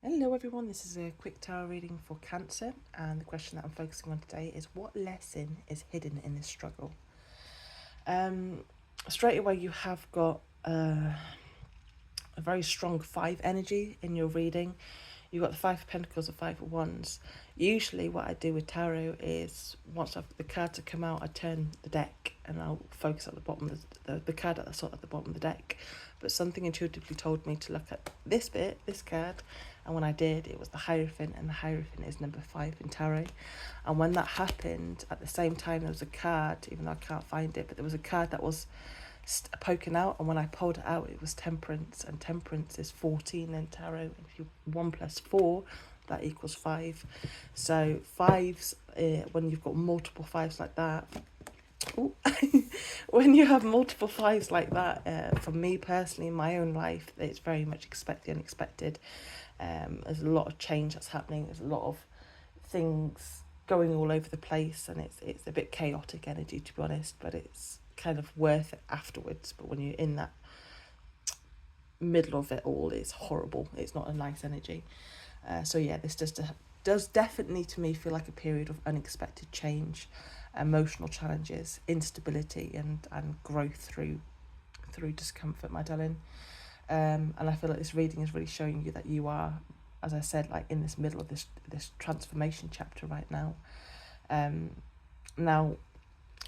Hello everyone, this is a quick tarot reading for Cancer, and the question that I'm focusing on today is what lesson is hidden in this struggle? Um, Straight away you have got a very strong five energy in your reading. You've got the Five of Pentacles, the Five of Wands. Usually what I do with tarot is once the cards have come out, I turn the deck and I'll focus at the bottom of the card at the bottom of the deck. But something intuitively told me to look at this bit, this card, and when I did, it was the Hierophant, and the Hierophant is number 5 in tarot. And when that happened, at the same time, there was a card, even though I can't find it, but there was a card that was poking out, and when I pulled it out, it was Temperance, and Temperance is 14 in tarot. If you 1 plus 4, that equals 5. So fives, when you've got multiple fives like that, ooh, when you have multiple fives like that, for me personally in my own life, it's very much expected, unexpected. There's a lot of change that's happening. There's a lot of things going all over the place, and it's a bit chaotic energy, to be honest, but it's kind of worth it afterwards. But when you're in that middle of it all, it's horrible. It's not a nice energy. So yeah, this does definitely to me feel like a period of unexpected change, emotional challenges, instability, and growth through discomfort, my darling. And I feel like this reading is really showing you that you are, as I said, like in this middle of this transformation chapter right now. Now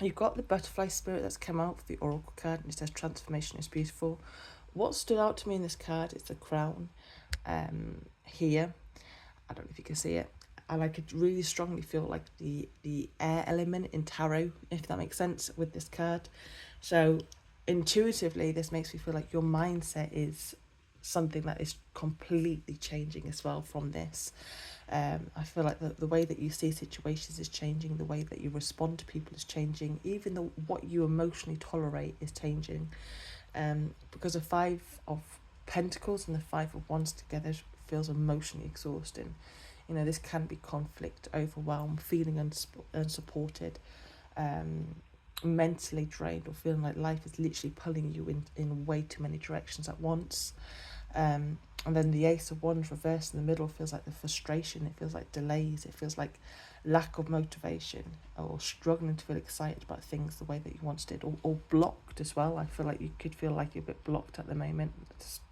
you've got the butterfly spirit that's come out for the oracle card, and it says transformation is beautiful. What stood out to me in this card is the crown. Here, I don't know if you can see it. I could really strongly feel like the air element in tarot, if that makes sense, with this card. So intuitively, this makes me feel like your mindset is something that is completely changing as well from this. I feel like the way that you see situations is changing, the way that you respond to people is changing, even the what you emotionally tolerate is changing. Because the Five of Pentacles and the Five of Wands together feels emotionally exhausting. You know, this can be conflict, overwhelm, feeling unsupported, mentally drained, or feeling like life is literally pulling you in way too many directions at once. And then the Ace of Wands reversed in the middle feels like the frustration, it feels like delays, it feels like lack of motivation, or struggling to feel excited about things the way that you once did, or blocked as well. I feel like you could feel like you're a bit blocked at the moment. I just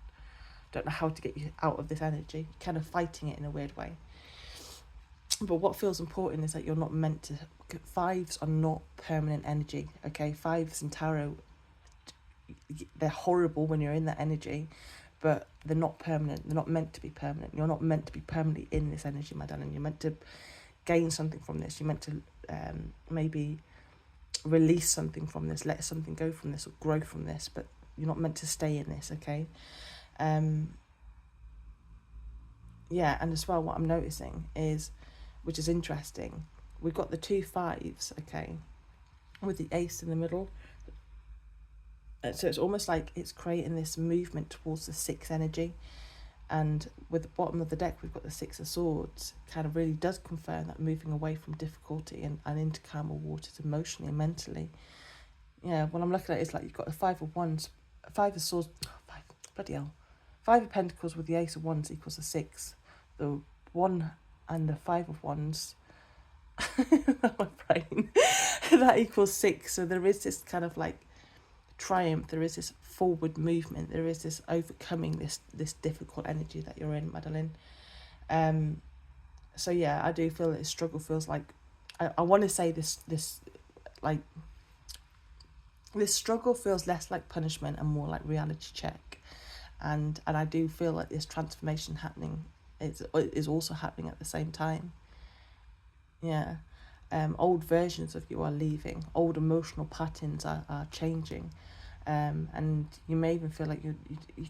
don't know how to get you out of this energy, kind of fighting it in a weird way. But what feels important is that you're not meant to. Fives are not permanent energy, okay? Fives in tarot, they're horrible when you're in that energy, but they're not permanent. They're not meant to be permanent. You're not meant to be permanently in this energy, my darling. You're meant to gain something from this. You're meant to maybe release something from this, let something go from this, or grow from this, but you're not meant to stay in this, okay? Yeah, and as well, what I'm noticing is, which is interesting, we've got the two fives, okay, with the ace in the middle. So it's almost like it's creating this movement towards the six energy. And with the bottom of the deck, we've got the Six of Swords. Kind of really does confirm that moving away from difficulty and into calmer waters emotionally and mentally. Yeah, when I'm looking at it, it's like you've got the Five of Wands, Five of Swords, five, bloody hell. Five of Pentacles with the Ace of Wands equals a 6. The 1 and the Five of Wands, my brain, that equals 6. So there is this kind of like triumph, there is this forward movement, there is this overcoming this difficult energy that you're in, Madeline. So yeah, I do feel that this struggle feels like, I want to say this like, this struggle feels less like punishment and more like reality check. And I do feel like this transformation happening is also happening at the same time. Yeah. Old versions of you are leaving, old emotional patterns are changing, and you may even feel like you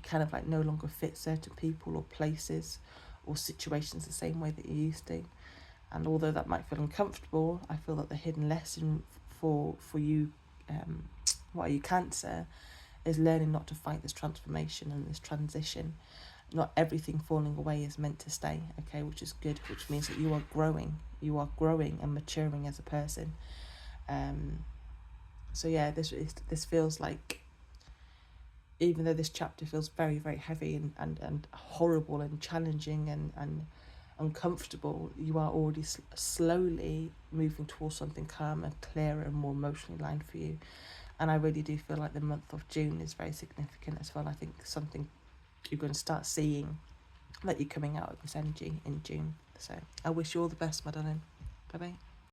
kind of like no longer fit certain people or places or situations the same way that you used to. And although that might feel uncomfortable, I feel that the hidden lesson for you, what are you, Cancer, is learning not to fight this transformation and this transition. Not everything falling away is meant to stay, okay, which is good, which means that you are growing. You are growing and maturing as a person. So yeah, this feels like even though this chapter feels very, very heavy and horrible and challenging and uncomfortable, you are already slowly moving towards something calmer, clearer, and more emotionally aligned for you. And I really do feel like the month of June is very significant as well. I think something you're going to start seeing that you're coming out of this energy in June. So I wish you all the best, my darling. Bye bye.